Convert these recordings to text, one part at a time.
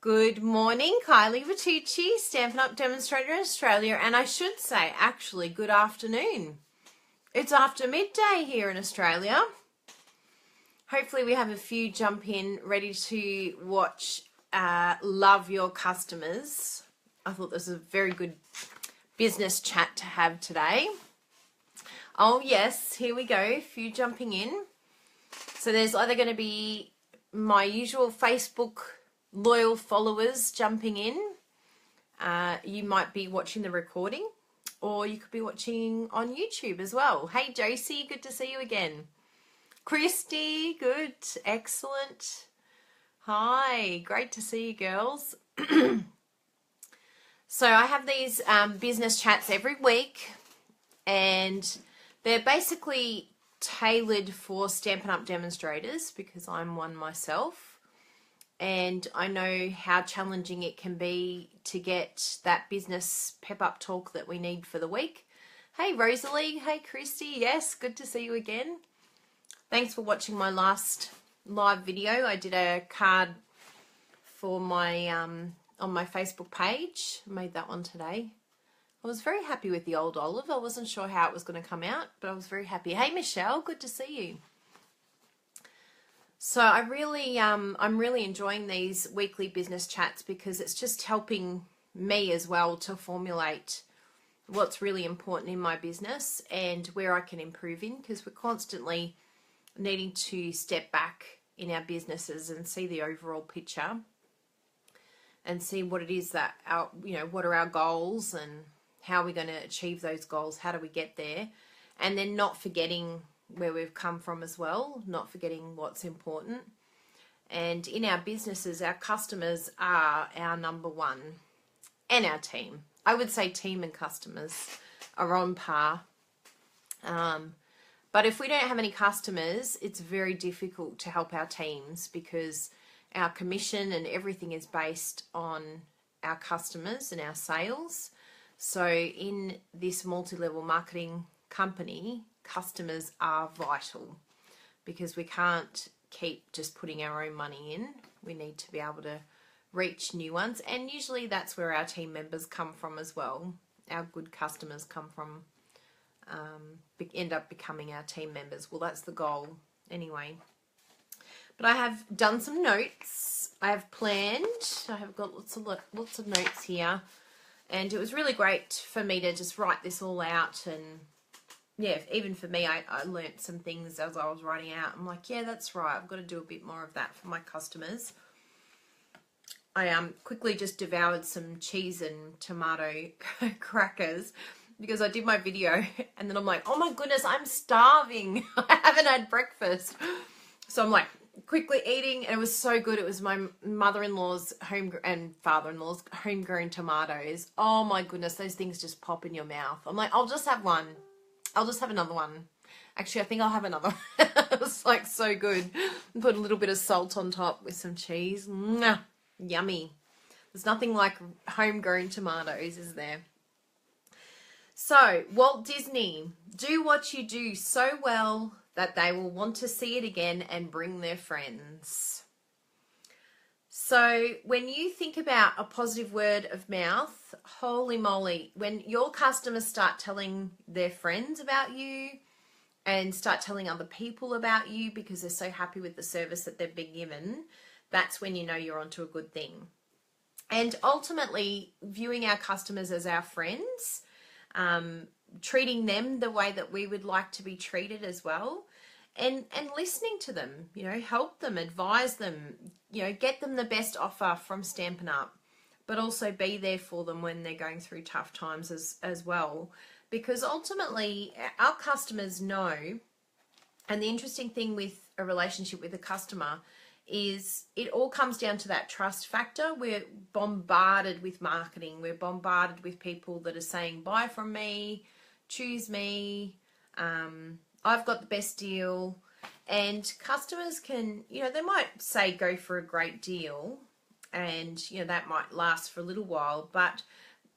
Good morning, Kylie Vitucci, Stampin' Up! Demonstrator in Australia, and I should say, actually, good afternoon. It's after midday here in Australia. Hopefully we have a few jump in ready to watch Love Your Customers. I thought this was a very good business chat to have today. Oh yes, here we go, a few jumping in. So there's either going to be my usual Facebook loyal followers jumping in. You might be watching the recording, or you could be watching on YouTube as well. Hey Josie, good to see you again. Christy, good, excellent. Hi, great to see you girls. So I have these business chats every week, and they're basically tailored for Stampin' Up! Demonstrators because I'm one myself. And I know how challenging it can be to get that business pep-up talk that we need for the week. Hey Rosalie, hey Christy, yes, good to see you again. Thanks for watching my last live video. I did a card for my on my Facebook page. I made that one today. I was very happy with the old olive. I wasn't sure how it was going to come out, but I was very happy. Hey Michelle, good to see you. So I'm really enjoying these weekly business chats because it's just helping me as well to formulate what's really important in my business and where I can improve in, because we're constantly needing to step back in our businesses and see the overall picture and see what it is that what are our goals and how we're going to achieve those goals, how do we get there, and then not forgetting where we've come from as well, not forgetting what's important. And in our businesses, our customers are our number one, and our team. I would say team and customers are on par. But if we don't have any customers, it's very difficult to help our teams because our commission and everything is based on our customers and our sales. So in this multi-level marketing company, customers are vital because we can't keep just putting our own money in. We need to be able to reach new ones, and usually that's where our team members come from as well. Our good customers come from end up becoming our team members. Well, that's the goal anyway. But I have done some notes. I have planned. I have got lots of notes here, and it was really great for me to just write this all out. And yeah, even for me, I learnt some things as I was writing out. I'm like, yeah, that's right. I've got to do a bit more of that for my customers. I quickly just devoured some cheese and tomato crackers because I did my video, and then I'm like, oh my goodness, I'm starving. I haven't had breakfast. So I'm like quickly eating, and it was so good. It was my mother-in-law's and father-in-law's homegrown tomatoes. Oh my goodness, those things just pop in your mouth. I'm like, I'll just have one. I'll just have another one. Actually, I think I'll have another one. It was like so good. Put a little bit of salt on top with some cheese. Mwah, yummy. There's nothing like homegrown tomatoes, is there? So, Walt Disney, do what you do so well that they will want to see it again and bring their friends. So when you think about a positive word of mouth, holy moly, when your customers start telling their friends about you and start telling other people about you because they're so happy with the service that they've been given, that's when you know you're onto a good thing. And ultimately, viewing our customers as our friends, treating them the way that we would like to be treated as well. And listening to them, help them, advise them, get them the best offer from Stampin' Up, but also be there for them when they're going through tough times as well. Because ultimately, our customers know, and the interesting thing with a relationship with a customer is it all comes down to that trust factor. We're bombarded with marketing. We're bombarded with people that are saying, buy from me, choose me, I've got the best deal. And customers can, they might say go for a great deal, and that might last for a little while, but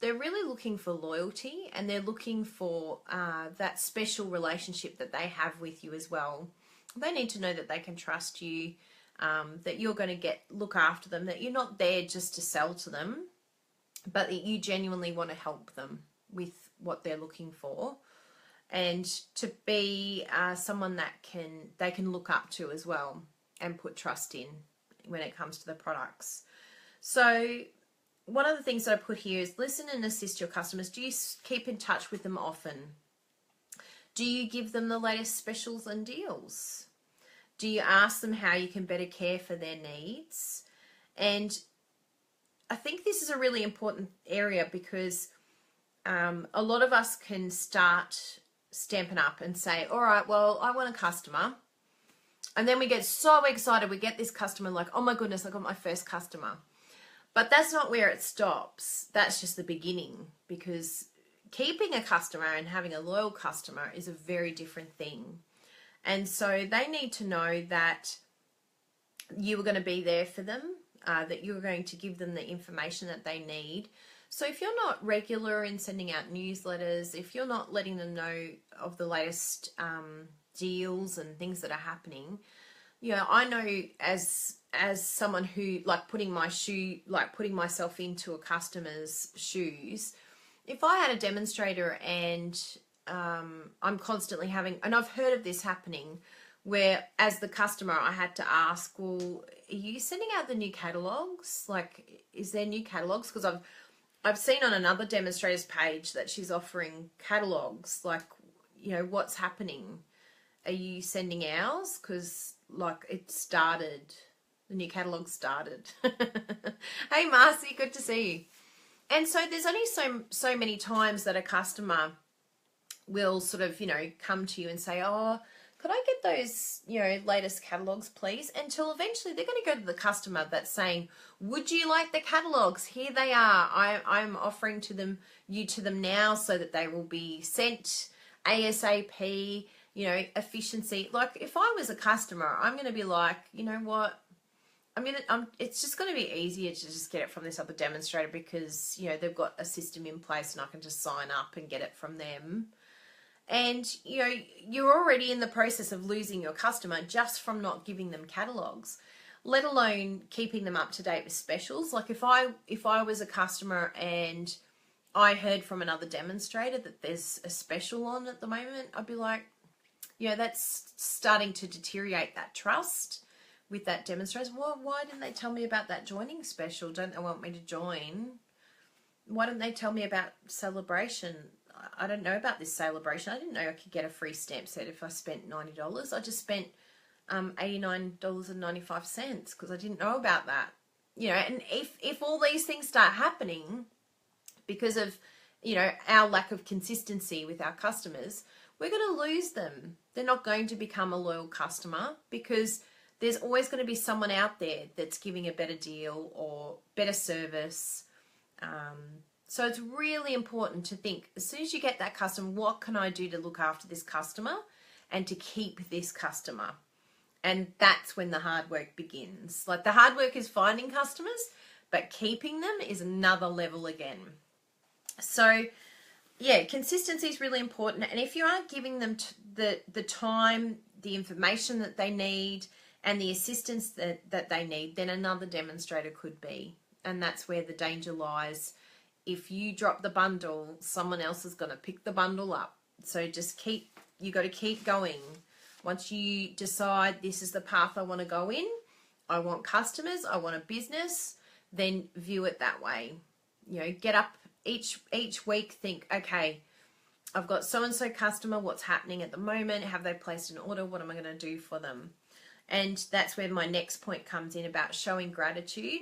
they're really looking for loyalty, and they're looking for that special relationship that they have with you as well. They need to know that they can trust you that you're going to look after them, that you're not there just to sell to them, but that you genuinely want to help them with what they're looking for, and to be someone that they can look up to as well and put trust in when it comes to the products. So one of the things that I put here is listen and assist your customers. Do you keep in touch with them often? Do you give them the latest specials and deals? Do you ask them how you can better care for their needs? And I think this is a really important area, because a lot of us can start Stampin' Up and say, all right, well, I want a customer. And then we get so excited. We get this customer like, oh my goodness, I got my first customer. But that's not where it stops. That's just the beginning, because keeping a customer and having a loyal customer is a very different thing. And so they need to know that you are going to be there for them, that you're going to give them the information that they need. So if you're not regular in sending out newsletters, if you're not letting them know of the latest deals and things that are happening, you know, I know as someone who putting myself into a customer's shoes, if I had a demonstrator and I'm constantly and I've heard of this happening, where as the customer I had to ask, well, are you sending out the new catalogs? Like, is there new catalogs? Because I've seen on another demonstrator's page that she's offering catalogs. Like, you know, what's happening? Are you sending ours? Because the new catalog started. Hey Marcy, good to see you. And so there's only so many times that a customer will sort of, you know, come to you and say, oh, could I get those, you know, latest catalogs, please? Until eventually they're going to go to the customer that's saying, would you like the catalogs? Here they are. I'm offering you to them now, so that they will be sent ASAP. You know, efficiency. Like, if I was a customer, I'm going to be like, you know what? It's just going to be easier to just get it from this other demonstrator, because, you know, they've got a system in place and I can just sign up and get it from them. And, you know, you're already in the process of losing your customer just from not giving them catalogs, let alone keeping them up to date with specials. Like, if I was a customer and I heard from another demonstrator that there's a special on at the moment, I'd be like, you know, that's starting to deteriorate that trust with that demonstrator. Well, why didn't they tell me about that joining special? Don't they want me to join? Why didn't they tell me about celebration? I don't know about this celebration. I didn't know I could get a free stamp set if I spent $90. I just spent $89.95 because I didn't know about that. You know, and if all these things start happening because of, you know, our lack of consistency with our customers, we're going to lose them. They're not going to become a loyal customer, because there's always going to be someone out there that's giving a better deal or better service. So it's really important to think, as soon as you get that customer, what can I do to look after this customer and to keep this customer? And that's when the hard work begins. Like, the hard work is finding customers, but keeping them is another level again. So yeah, consistency is really important. And if you aren't giving them the time, the information that they need, and the assistance that they need, then another demonstrator could be. And that's where the danger lies. If you drop the bundle, someone else is going to pick the bundle up. So you got to keep going. Once you decide this is the path I want to go in, I want customers, I want a business, then view it that way. You know, get up each week, think, okay, I've got so-and-so customer, what's happening at the moment? Have they placed an order? What am I going to do for them? And that's where my next point comes in about showing gratitude.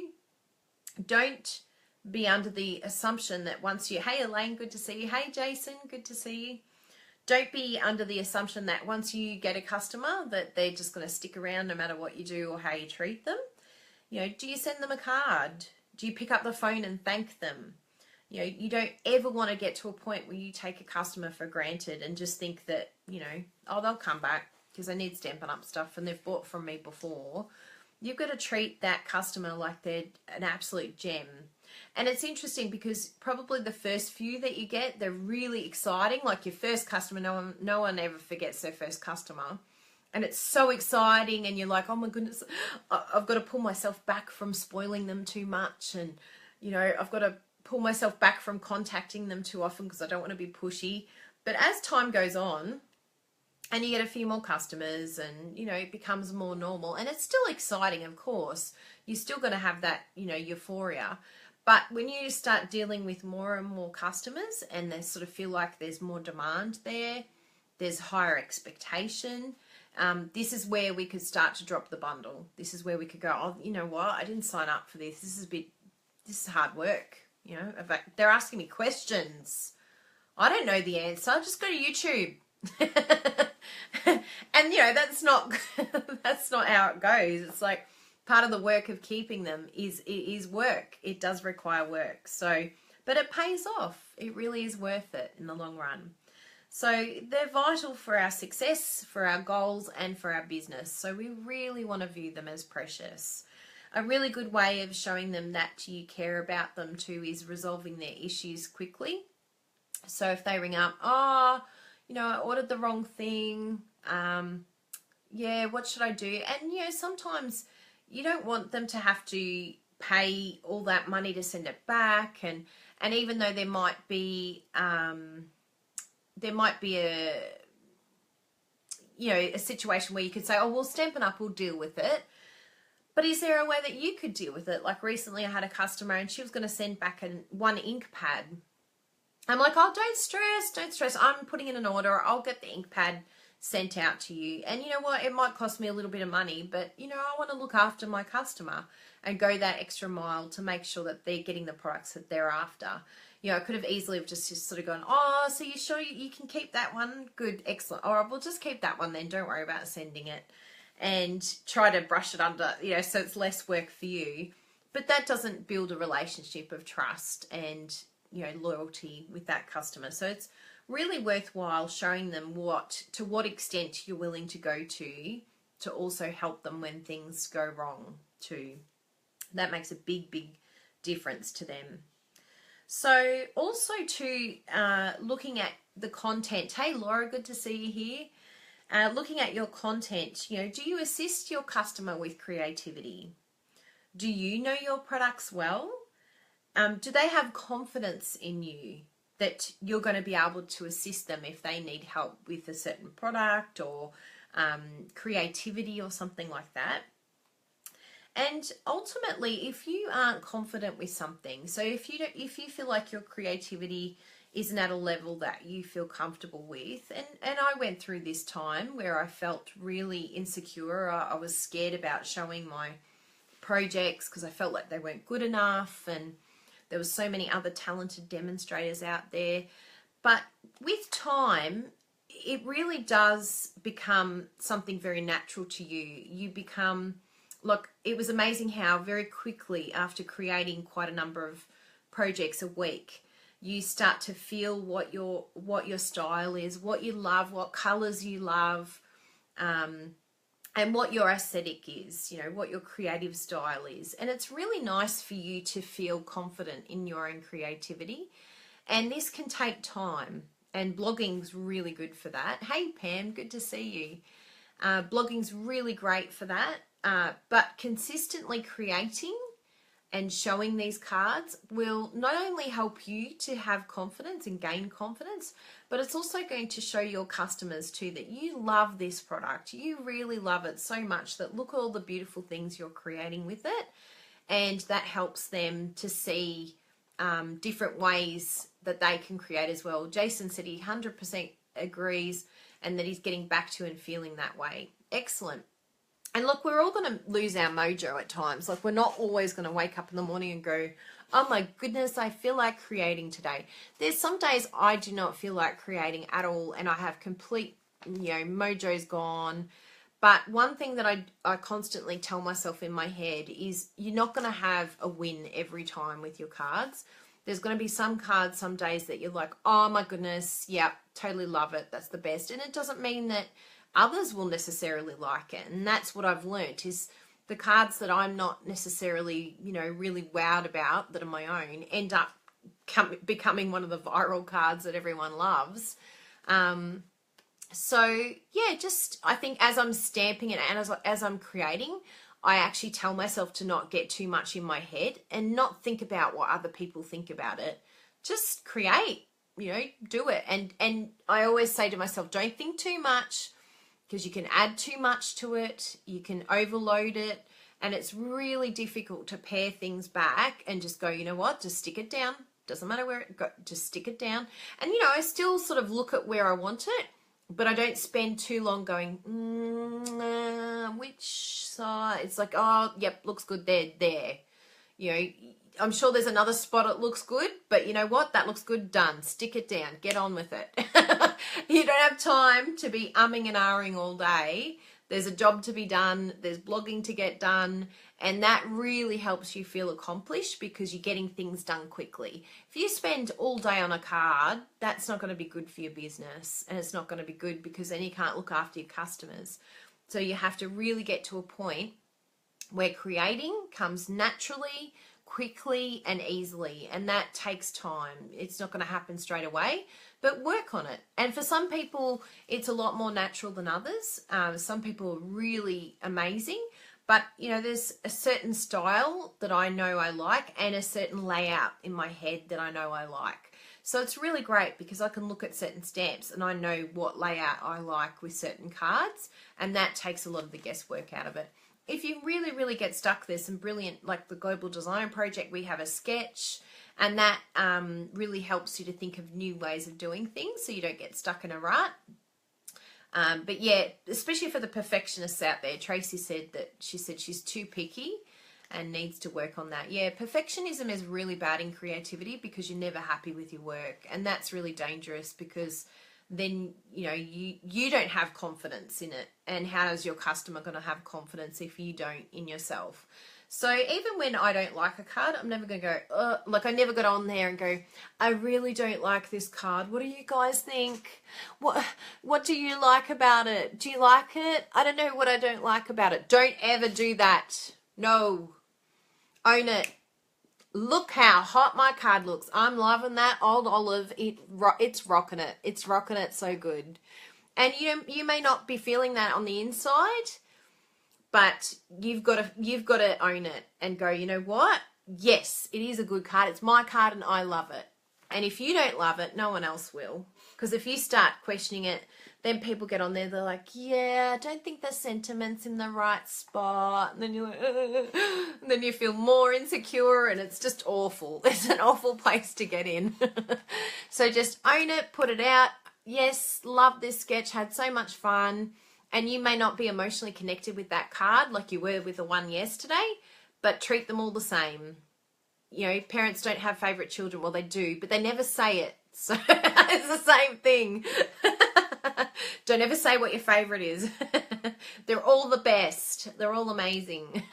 Don't be under the assumption that hey Elaine, good to see you. Hey Jason, good to see you. Don't be under the assumption that once you get a customer that they're just going to stick around no matter what you do or how you treat them. You know, do you send them a card? Do you pick up the phone and thank them? You know, you don't ever want to get to a point where you take a customer for granted and just think that, you know, oh, they'll come back because they need Stampin' Up stuff and they've bought from me before. You've got to treat that customer like they're an absolute gem. And it's interesting because probably the first few that you get, they're really exciting. Like your first customer, no one ever forgets their first customer. and it's so exciting, and you're like, oh my goodness, I've got to pull myself back from spoiling them too much, and you know, I've got to pull myself back from contacting them too often because I don't want to be pushy. But as time goes on and you get a few more customers, and you know, it becomes more normal, and it's still exciting, of course, you're still going to have that, you know, euphoria. But when you start dealing with more and more customers and they sort of feel like there's more demand there, there's higher expectation, this is where we could start to drop the bundle. This is where we could go, oh, you know what, I didn't sign up for this. This is hard work. You know, they're asking me questions. I don't know the answer. Just go to YouTube. And you know, that's not that's not how it goes. It's like part of the work of keeping them is work. It does require work. So, but it pays off. It really is worth it in the long run. So they're vital for our success, for our goals, and for our business. So we really want to view them as precious. A really good way of showing them that you care about them too is resolving their issues quickly. So if they ring up, oh, you know, I ordered the wrong thing. Yeah, what should I do? And, you know, sometimes you don't want them to have to pay all that money to send it back. And even though there might be a, you know, a situation where you could say, oh, we'll Stampin' Up, we'll deal with it. But is there a way that you could deal with it? Like recently I had a customer and she was going to send back one ink pad. I'm like, oh, don't stress. I'm putting in an order. I'll get the ink pad sent out to you. And you know what? It might cost me a little bit of money, but you know, I want to look after my customer and go that extra mile to make sure that they're getting the products that they're after. You know, I could have easily have just sort of gone, oh, so you sure you can keep that one? Good, excellent. All right, we'll just keep that one then. Don't worry about sending it. And try to brush it under, you know, so it's less work for you. But that doesn't build a relationship of trust and, you know, loyalty with that customer. So it's really worthwhile showing them to what extent you're willing to go to also help them when things go wrong too. That makes a big, big difference to them. So also too, looking at the content. Hey, Laura, good to see you here. Looking at your content, you know, do you assist your customer with creativity? Do you know your products well? Do they have confidence in you that you're going to be able to assist them if they need help with a certain product or creativity or something like that? And ultimately, if you aren't confident with something, so if you feel like your creativity isn't at a level that you feel comfortable with, and I went through this time where I felt really insecure. I was scared about showing my projects because I felt like they weren't good enough, and there was so many other talented demonstrators out there. But with time, it really does become something very natural to you. You become, look, it was amazing how very quickly after creating quite a number of projects a week, you start to feel what your style is, what you love, what colors you love, and what your aesthetic is, you know, what your creative style is. And it's really nice for you to feel confident in your own creativity. And this can take time, and blogging's really good for that. Hey, Pam, good to see you. Blogging's really great for that, but consistently creating and showing these cards will not only help you to have confidence and gain confidence, but it's also going to show your customers too that you love this product. You really love it so much that look at all the beautiful things you're creating with it. And that helps them to see different ways that they can create as well. Jason said he 100% agrees and that he's getting back to and feeling that way. Excellent. And look, we're all going to lose our mojo at times. Like, we're not always going to wake up in the morning and go, oh my goodness, I feel like creating today. There's some days I do not feel like creating at all, and I have complete, you know, mojo's gone. But one thing that I constantly tell myself in my head is you're not going to have a win every time with your cards. There's going to be some cards, some days that you're like, oh my goodness, yeah, totally love it. That's the best. And it doesn't mean that others will necessarily like it. And that's what I've learnt is the cards that I'm not necessarily, you know, really wowed about that are my own end up becoming one of the viral cards that everyone loves. So yeah, just I think as I'm stamping it and as I'm creating, I actually tell myself to not get too much in my head and not think about what other people think about it. Just create, do it. And I always say to myself, don't think too much, because you can add too much to it, you can overload it, and it's really difficult to pare things back and just go, you know what, just stick it down. Doesn't matter where it goes, just stick it down. And I still sort of look at where I want it, but I don't spend too long going, which side? It's like, oh, yep, looks good there. I'm sure there's another spot it looks good, but you know what? That looks good, done. Stick it down. Get on with it. You don't have time to be umming and ahhing all day. There's a job to be done. There's blogging to get done. And that really helps you feel accomplished because you're getting things done quickly. If you spend all day on a card, that's not going to be good for your business. And it's not going to be good because then you can't look after your customers. So you have to really get to a point where creating comes naturally, quickly and easily, and that takes time. It's not going to happen straight away, but work on it. And for some people it's a lot more natural than others. Some people are really amazing, but there's a certain style that I know I like and a certain layout in my head that I know I like. So it's really great because I can look at certain stamps and I know what layout I like with certain cards, and that takes a lot of the guesswork out of it. If you really, really get stuck, there's some brilliant, like the Global Design Project, we have a sketch, and that really helps you to think of new ways of doing things so you don't get stuck in a rut. But yeah, especially for the perfectionists out there, Tracy said that she's too picky and needs to work on that. Yeah, perfectionism is really bad in creativity because you're never happy with your work, and that's really dangerous because then you don't have confidence in it, and how is your customer going to have confidence if you don't in yourself? So even when I don't like a card, I'm never going to go, like I never got on there and go, I really don't like this card. What do you guys think? What do you like about it? Do you like it? I don't know what I don't like about it. Don't ever do that. No. Own it. Look how hot my card looks. I'm loving that old olive. It's rocking it. It's rocking it so good. And you may not be feeling that on the inside, but you've got to own it and go, you know what? Yes, it is a good card. It's my card and I love it. And if you don't love it, no one else will. Because if you start questioning it, then people get on there, they're like, yeah, I don't think the sentiment's in the right spot. And then you're like, and then you feel more insecure, and it's just awful. It's an awful place to get in. So just own it, put it out. Yes, love this sketch, had so much fun. And you may not be emotionally connected with that card like you were with the one yesterday, but treat them all the same. Parents don't have favourite children. Well, they do, but they never say it. So it's the same thing. Don't ever say what your favourite is. They're all the best. They're all amazing.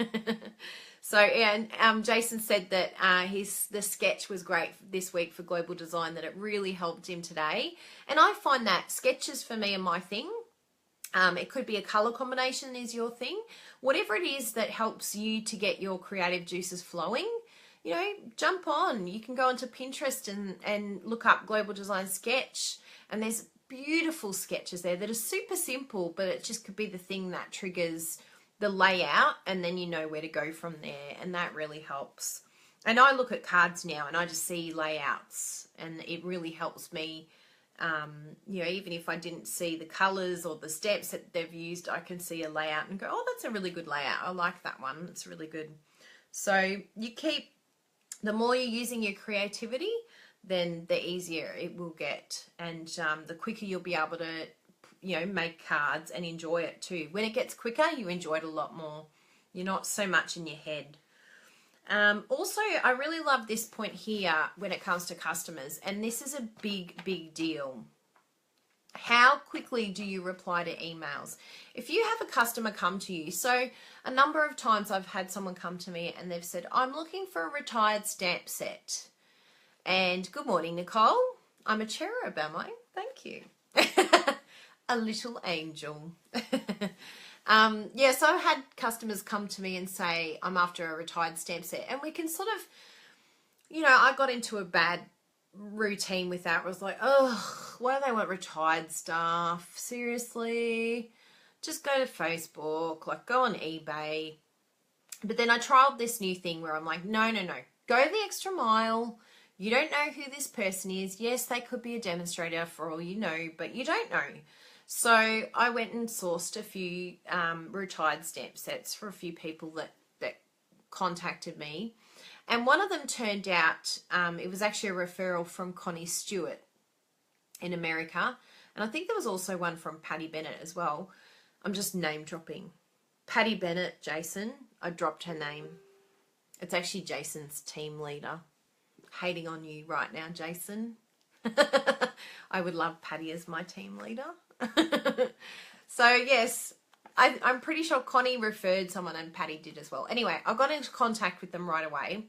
So, and Jason said that the sketch was great this week for Global Design, that it really helped him today. And I find that sketches for me are my thing. It could be a colour combination is your thing. Whatever it is that helps you to get your creative juices flowing, jump on. You can go onto Pinterest and look up Global Design Sketch, and there's beautiful sketches there that are super simple, but it just could be the thing that triggers the layout, and then you know where to go from there, and that really helps. And I look at cards now and I just see layouts, and it really helps me. Even if I didn't see the colours or the steps that they've used, I can see a layout and go, oh, that's a really good layout. I like that one. It's really good. So the more you're using your creativity, then the easier it will get, and the quicker you'll be able to, make cards and enjoy it too. When it gets quicker, you enjoy it a lot more. You're not so much in your head. Also, I really love this point here when it comes to customers, and this is a big, big deal. How quickly do you reply to emails? If you have a customer come to you, so a number of times I've had someone come to me and they've said, I'm looking for a retired stamp set. And good morning, Nicole. I'm a cherub, am I? Thank you. A little angel. So I've had customers come to me and say, I'm after a retired stamp set. And we can sort of, I got into a bad routine with that. I was like, oh, why do they want retired staff? Seriously? Just go to Facebook, like go on eBay. But then I trialed this new thing where I'm like, no. Go the extra mile. You don't know who this person is. Yes, they could be a demonstrator for all you know, but you don't know. So I went and sourced a few retired stamp sets for a few people that contacted me. And one of them turned out, it was actually a referral from Connie Stewart in America. And I think there was also one from Patty Bennett as well. I'm just name dropping. Patty Bennett, Jason, I dropped her name. It's actually Jason's team leader. Hating on you right now, Jason. I would love Patty as my team leader. So yes, I'm pretty sure Connie referred someone and Patty did as well. Anyway, I got into contact with them right away.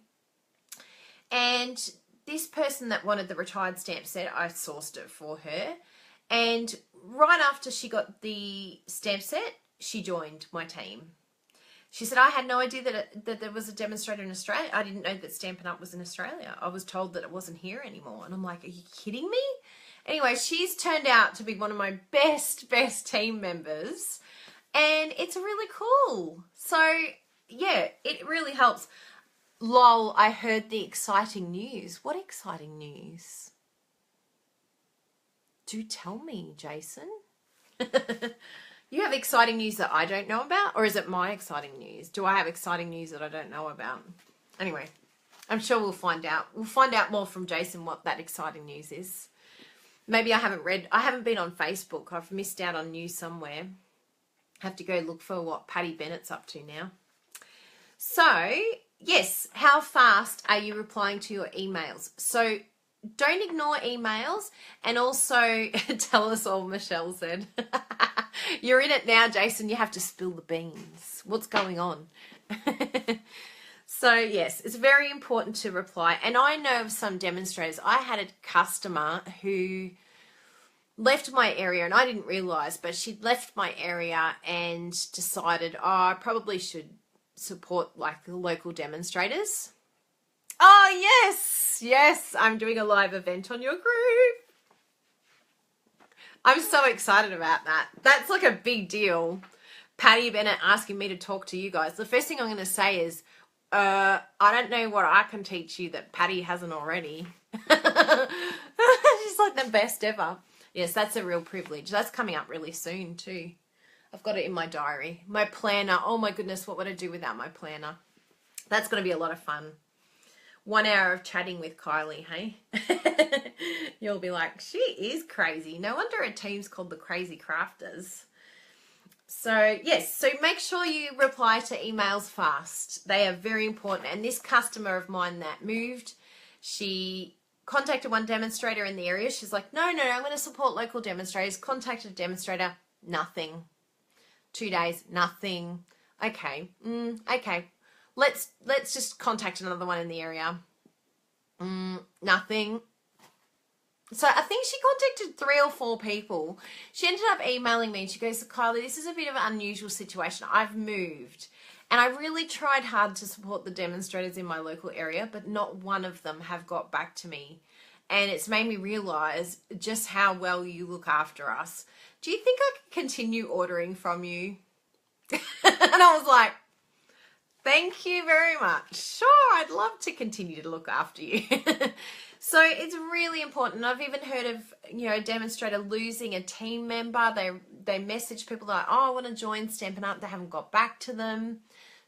And this person that wanted the retired stamp set, I sourced it for her. And right after she got the stamp set, she joined my team. She said, I had no idea that there was a demonstrator in Australia. I didn't know that Stampin' Up! Was in Australia. I was told that it wasn't here anymore. And I'm like, are you kidding me? Anyway, she's turned out to be one of my best team members. And it's really cool. So, yeah, it really helps. Lol, I heard the exciting news. What exciting news? Do tell me, Jason. You have exciting news that I don't know about? Or is it my exciting news? Do I have exciting news that I don't know about? Anyway, I'm sure we'll find out. We'll find out more from Jason what that exciting news is. Maybe I haven't been on Facebook. I've missed out on news somewhere. Have to go look for what Patty Bennett's up to now. So, yes, how fast are you replying to your emails? So, don't ignore emails, and also tell us all, Michelle said. You're in it now, Jason. You have to spill the beans. What's going on? So, yes, it's very important to reply. And I know of some demonstrators. I had a customer who left my area, and I didn't realise, but she'd left my area and decided, oh, I probably should support like the local demonstrators. Oh, yes, I'm doing a live event on your group. I'm so excited about that. That's like a big deal. Patty Bennett asking me to talk to you guys. The first thing I'm going to say is, I don't know what I can teach you that Patty hasn't already. She's like the best ever. Yes, that's a real privilege. That's coming up really soon too. I've got it in my diary. My planner. Oh my goodness, what would I do without my planner? That's going to be a lot of fun. 1 hour of chatting with Kylie, hey? You'll be like, she is crazy. No wonder her team's called the Crazy Crafters. So, yes, so make sure you reply to emails fast. They are very important. And this customer of mine that moved, she contacted one demonstrator in the area. She's like, no, I'm going to support local demonstrators. Contacted a demonstrator, nothing. 2 days, nothing. Okay, okay. Let's just contact another one in the area. Nothing. So I think she contacted 3 or 4 people. She ended up emailing me and she goes, Kylie, this is a bit of an unusual situation. I've moved and I really tried hard to support the demonstrators in my local area, but not one of them have got back to me. And it's made me realize just how well you look after us. Do you think I can continue ordering from you? And I was like, thank you very much. Sure, I'd love to continue to look after you. So it's really important. I've even heard of, a demonstrator losing a team member. They message people like, oh, I want to join Stampin' Up. They haven't got back to them.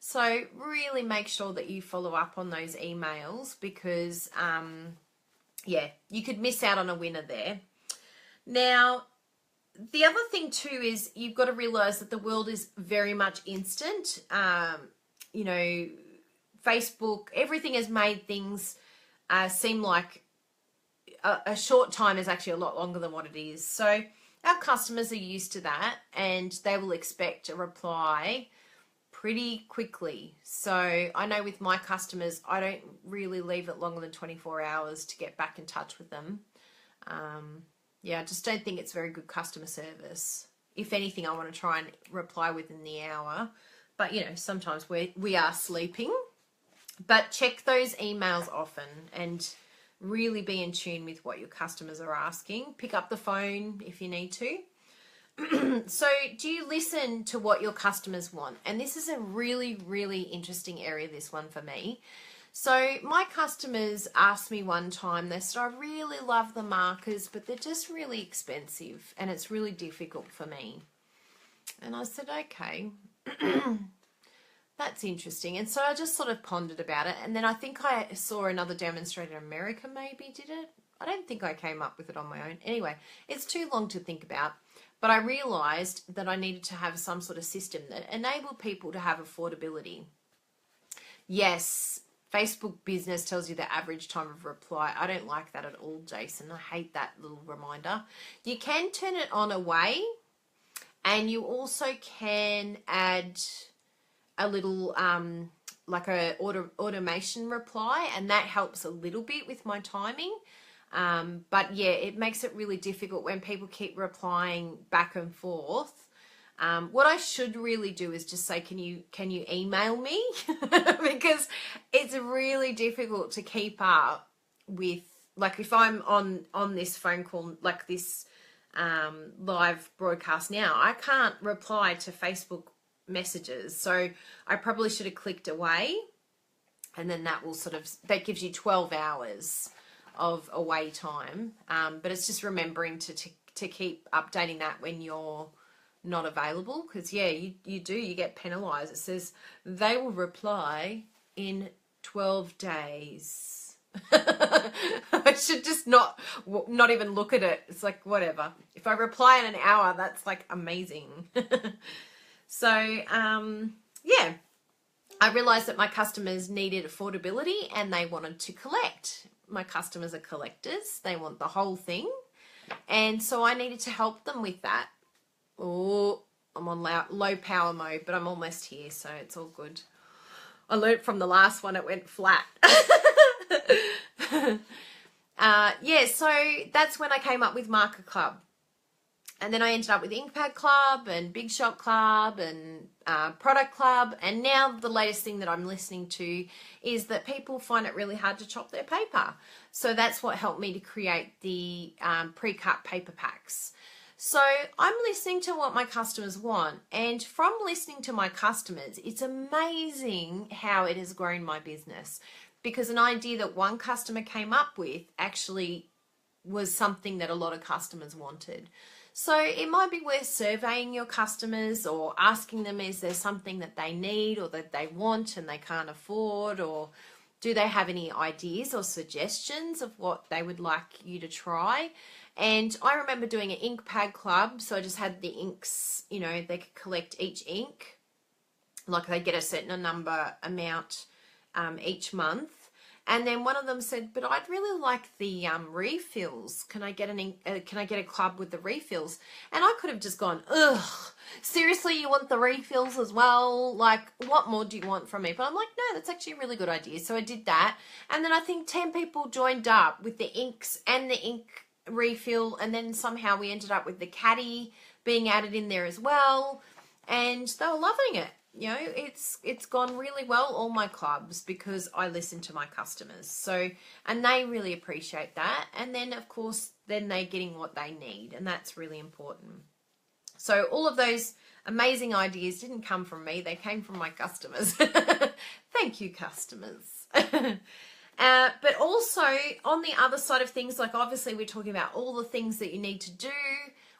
So really make sure that you follow up on those emails because, you could miss out on a winner there. Now, the other thing too is you've got to realize that the world is very much instant. Facebook, everything has made things seem like a short time is actually a lot longer than what it is. So our customers are used to that and they will expect a reply pretty quickly. So I know with my customers, I don't really leave it longer than 24 hours to get back in touch with them. I just don't think it's very good customer service. If anything, I want to try and reply within the hour. But, sometimes we are sleeping. But check those emails often and really be in tune with what your customers are asking. Pick up the phone if you need to. So do you listen to what your customers want? And this is a really, really interesting area, this one for me. So my customers asked me one time, they said, I really love the markers, but they're just really expensive and it's really difficult for me. And I said, okay, that's interesting. And so I just sort of pondered about it. And then I think I saw another demonstrator in America maybe did it. I don't think I came up with it on my own. Anyway, it's too long to think about. But I realized that I needed to have some sort of system that enabled people to have affordability. Yes, Facebook business tells you the average time of reply. I don't like that at all, Jason. I hate that little reminder. You can turn it on away, and you also can add a little like a automation reply, and that helps a little bit with my timing. But yeah, it makes it really difficult when people keep replying back and forth. What I should really do is just say, can you email me? Because it's really difficult to keep up with, like if I'm on this phone call, like this live broadcast now, I can't reply to Facebook messages. So I probably should have clicked away, and then that will that gives you 12 hours of away time. But it's just remembering to keep updating that when you're not available, because yeah, you get penalized. It says they will reply in 12 days. I should just not even look at it. It's like, whatever. If I reply in an hour, that's like amazing. So yeah, I realized that my customers needed affordability and they wanted to collect. My customers are collectors. They want the whole thing. And so I needed to help them with that. Oh, I'm on low power mode, but I'm almost here, so it's all good. I learned from the last one, it went flat. Yeah, so that's when I came up with Marker Club. And then I ended up with Inkpad Club and Big Shot Club and Product Club. And now the latest thing that I'm listening to is that people find it really hard to chop their paper. So that's what helped me to create the pre-cut paper packs. So I'm listening to what my customers want. And from listening to my customers, it's amazing how it has grown my business. Because an idea that one customer came up with actually was something that a lot of customers wanted. So it might be worth surveying your customers or asking them, is there something that they need or that they want and they can't afford, or do they have any ideas or suggestions of what they would like you to try? And I remember doing an ink pad club. So I just had the inks, you know, they could collect each ink, like they get a certain amount each month. And then one of them said, but I'd really like the refills. Can I get a club with the refills? And I could have just gone, ugh, seriously, you want the refills as well? Like, what more do you want from me? But I'm like, no, that's actually a really good idea. So I did that. And then I think 10 people joined up with the inks and the ink refill. And then somehow we ended up with the caddy being added in there as well. And they were loving it. You know, it's gone really well, all my clubs, because I listen to my customers. So, and they really appreciate that. And then, of course, then they're getting what they need. And that's really important. So all of those amazing ideas didn't come from me. They came from my customers. Thank you, customers. But also, on the other side of things, like obviously we're talking about all the things that you need to do.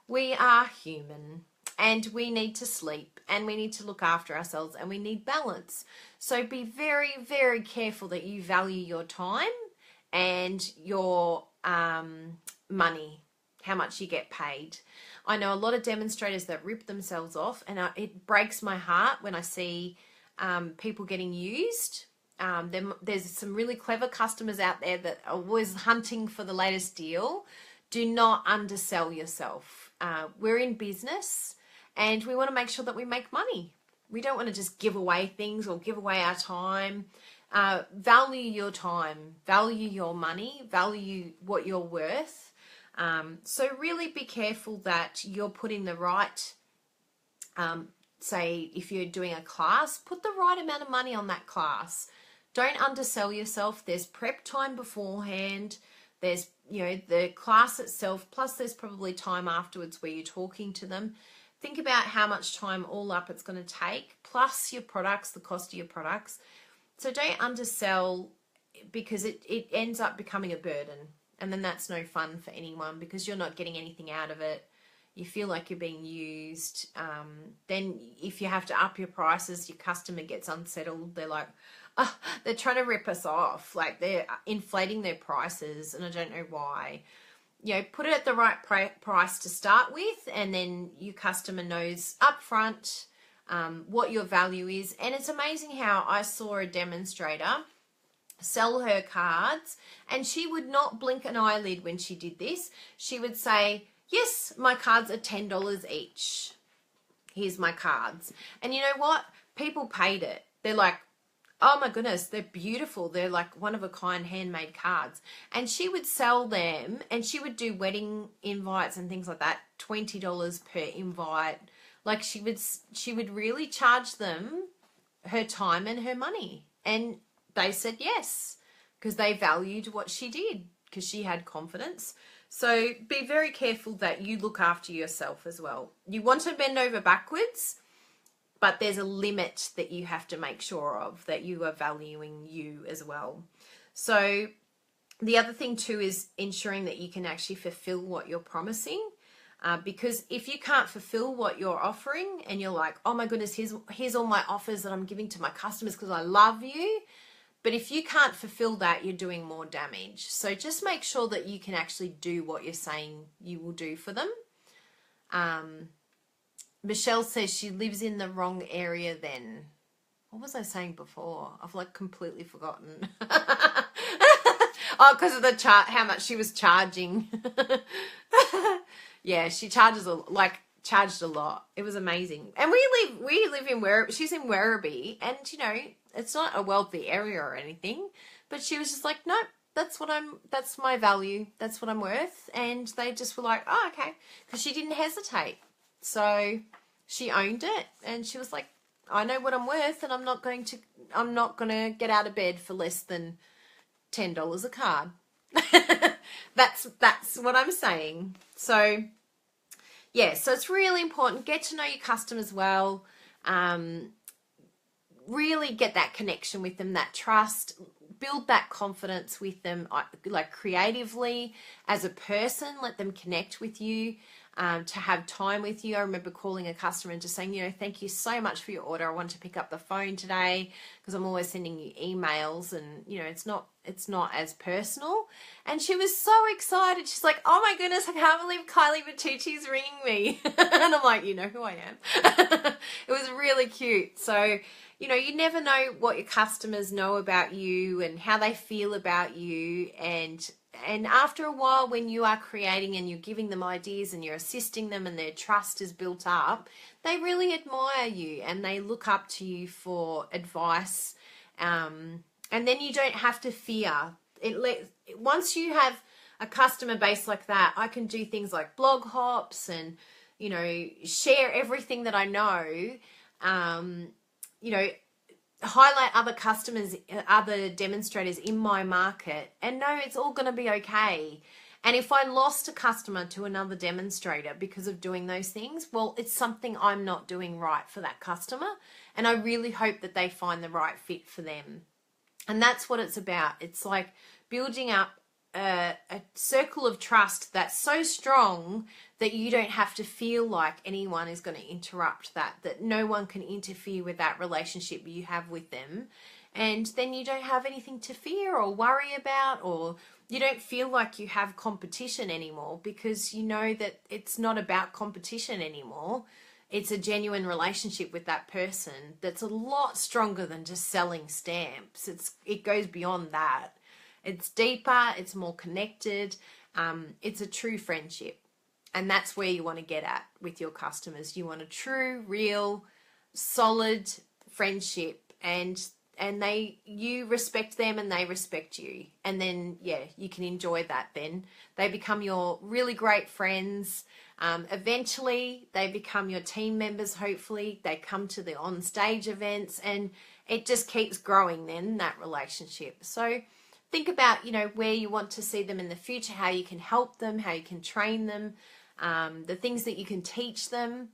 We are human. And we need to sleep and we need to look after ourselves and we need balance. So be very, very careful that you value your time and your money, how much you get paid. I know a lot of demonstrators that rip themselves off, and it breaks my heart when I see people getting used. There's some really clever customers out there that are always hunting for the latest deal. Do not undersell yourself. We're in business. And we want to make sure that we make money. We don't want to just give away things or give away our time. Value your time, value your money, value what you're worth. So really be careful that you're putting the right, say if you're doing a class, put the right amount of money on that class. don't undersell yourself. There's prep time beforehand. There's, you know, the class itself, plus there's probably time afterwards where you're talking to them. Think about how much time all up it's going to take, plus your products, the cost of your products. So don't undersell, because it ends up becoming a burden. And then that's no fun for anyone, because you're not getting anything out of it. You feel like you're being used. Then if you have to up your prices, your customer gets unsettled. They're like, oh, they're trying to rip us off. Like, they're inflating their prices, and I don't know why. You know, put it at the right price to start with, and then your customer knows upfront what your value is. And it's amazing how I saw a demonstrator sell her cards, and she would not blink an eyelid when she did this. She would say, yes, my cards are $10 each. Here's my cards. And you know what? People paid it. They're like, oh my goodness, they're beautiful. They're like one of a kind handmade cards. And she would sell them, and she would do wedding invites and things like that, $20 per invite. Like, she would really charge them her time and her money. And they said yes, because they valued what she did, because she had confidence. So be very careful that you look after yourself as well. You want to bend over backwards, but there's a limit that you have to make sure of, that you are valuing you as well. So the other thing too is ensuring that you can actually fulfill what you're promising. Because if you can't fulfill what you're offering, and you're like, oh my goodness, here's all my offers that I'm giving to my customers because I love you. But if you can't fulfill that, you're doing more damage. So just make sure that you can actually do what you're saying you will do for them. Michelle says she lives in the wrong area then. What was I saying before? I've like completely forgotten. Oh, because of the how much she was charging. Yeah, she charged a lot. It was amazing. And we live in Werribee. She's in Werribee, and you know, it's not a wealthy area or anything, but she was just like, nope, that's my value. That's what I'm worth. And they just were like, oh, okay. Because she didn't hesitate. So she owned it, and she was like, I know what I'm worth, and I'm not going to get out of bed for less than $10 a card. That's what I'm saying. So yeah, so it's really important. Get to know your customers well. Really get that connection with them, that trust, build that confidence with them, like creatively as a person. Let them connect with you, to have time with you. I remember calling a customer and just saying, you know, thank you so much for your order. I want to pick up the phone today because I'm always sending you emails, and you know, it's not as personal. And she was so excited. She's like, oh my goodness, I can't believe Kylie Bertucci's ringing me. And I'm like, you know who I am. It was really cute. So, you know, you never know what your customers know about you and how they feel about you. And after a while, when you are creating and you're giving them ideas and you're assisting them and their trust is built up, they really admire you and they look up to you for advice. And then you don't have to fear. Once you have a customer base like that, I can do things like blog hops and, you know, share everything that I know, you know, highlight other customers, other demonstrators in my market, and know it's all going to be okay. And if I lost a customer to another demonstrator because of doing those things, well, it's something I'm not doing right for that customer. And I really hope that they find the right fit for them. And that's what it's about. It's like building up a circle of trust that's so strong that you don't have to feel like anyone is going to interrupt that no one can interfere with that relationship you have with them. And then you don't have anything to fear or worry about, or you don't feel like you have competition anymore, because you know that it's not about competition anymore. It's a genuine relationship with that person that's a lot stronger than just selling stamps. It goes beyond that. It's deeper, it's more connected, it's a true friendship. And that's where you want to get at with your customers. You want a true, real, solid friendship, and you respect them and they respect you. And then, yeah, you can enjoy that then. They become your really great friends. Eventually, they become your team members, hopefully. They come to the on-stage events, and it just keeps growing then, that relationship. So think about, where you want to see them in the future, how you can help them, how you can train them, the things that you can teach them.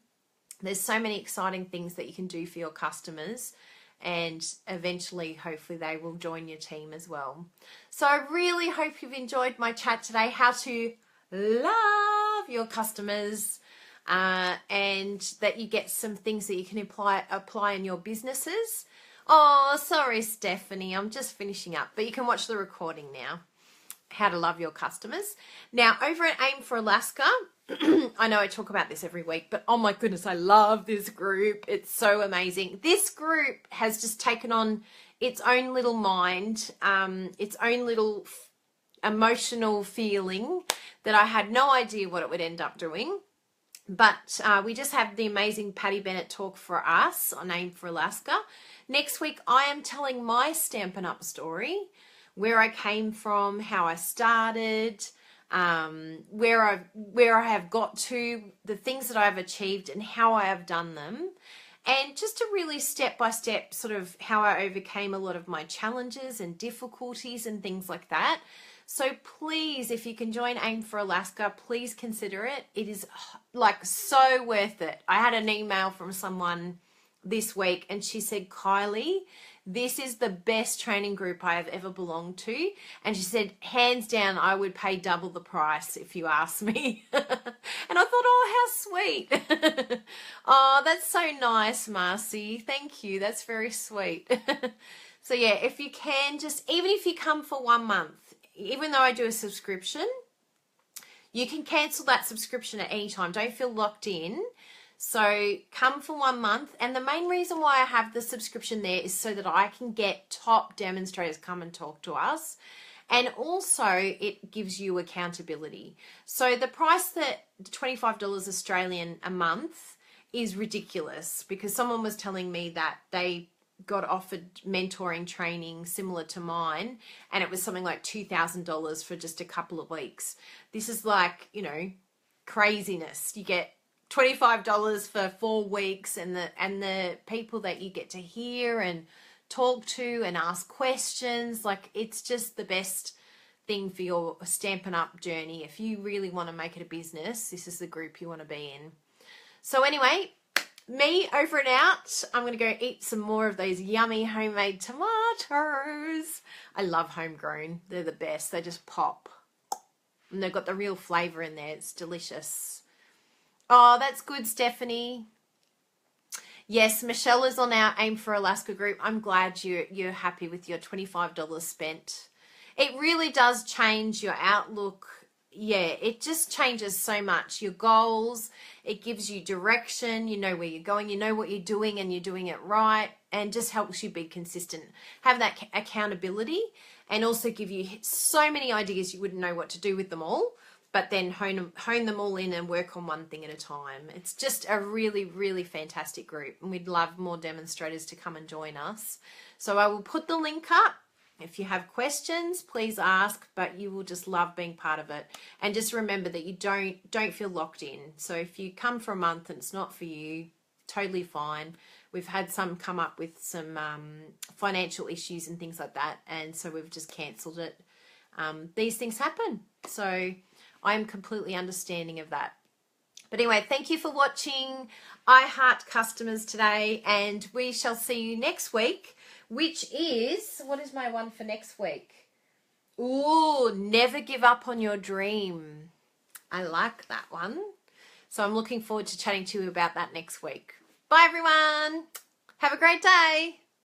There's so many exciting things that you can do for your customers, and eventually, hopefully, they will join your team as well. So I really hope you've enjoyed my chat today, how to love your customers, and that you get some things that you can apply in your businesses. Oh, sorry, Stephanie, I'm just finishing up, but you can watch the recording now. How to love your customers. Now, over at Aim for Alaska, I know I talk about this every week, but oh my goodness, I love this group. It's so amazing. This group has just taken on its own little mind, its own little emotional feeling that I had no idea what it would end up doing. But we just have the amazing Patty Bennett talk for us on Aim for Alaska. Next week, I am telling my Stampin' Up story, where I came from, how I started, where I have got to, the things that I've achieved and how I have done them, and just a really step-by-step sort of how I overcame a lot of my challenges and difficulties and things like that. So please, if you can join Aim for Alaska, please consider it. It is like so worth it. I had an email from someone this week and she said, Kylie, this is the best training group I have ever belonged to. And she said, hands down, I would pay double the price if you asked me. And I thought, oh, how sweet. Oh, that's so nice, Marcy. Thank you. That's very sweet. So yeah, if you can, just even if you come for 1 month, even though I do a subscription, you can cancel that subscription at any time. Don't feel locked in. So come for 1 month. And the main reason why I have the subscription there is so that I can get top demonstrators come and talk to us. And also it gives you accountability. So the price that $25 Australian a month is ridiculous, because someone was telling me that they got offered mentoring training similar to mine, and it was something like $2,000 for just a couple of weeks. This is like, craziness. You get $25 for 4 weeks, and the people that you get to hear and talk to and ask questions, like it's just the best thing for your Stampin' Up journey. If you really want to make it a business, this is the group you want to be in. So anyway, me over and out. I'm going to go eat some more of those yummy homemade tomatoes. I love homegrown. They're the best. They just pop. And they've got the real flavour in there. It's delicious. Oh, that's good, Stephanie. Yes, Michelle is on our Aim for Alaska group. I'm glad you're happy with your $25 spent. It really does change your outlook. Yeah, it just changes so much. Your goals, it gives you direction. You know where you're going. You know what you're doing, and you're doing it right, and just helps you be consistent. Have that accountability, and also give you so many ideas you wouldn't know what to do with them all. But then hone them all in and work on one thing at a time. It's just a really, really fantastic group. And we'd love more demonstrators to come and join us. So I will put the link up. If you have questions, please ask, but you will just love being part of it. And just remember that you don't feel locked in. So if you come for a month and it's not for you, totally fine. We've had some come up with some financial issues and things like that. And so we've just cancelled it. These things happen. So I'm completely understanding of that. But anyway, thank you for watching. I heart customers today, and we shall see you next week, which is, what is my one for next week? Ooh, never give up on your dream. I like that one. So I'm looking forward to chatting to you about that next week. Bye, everyone. Have a great day.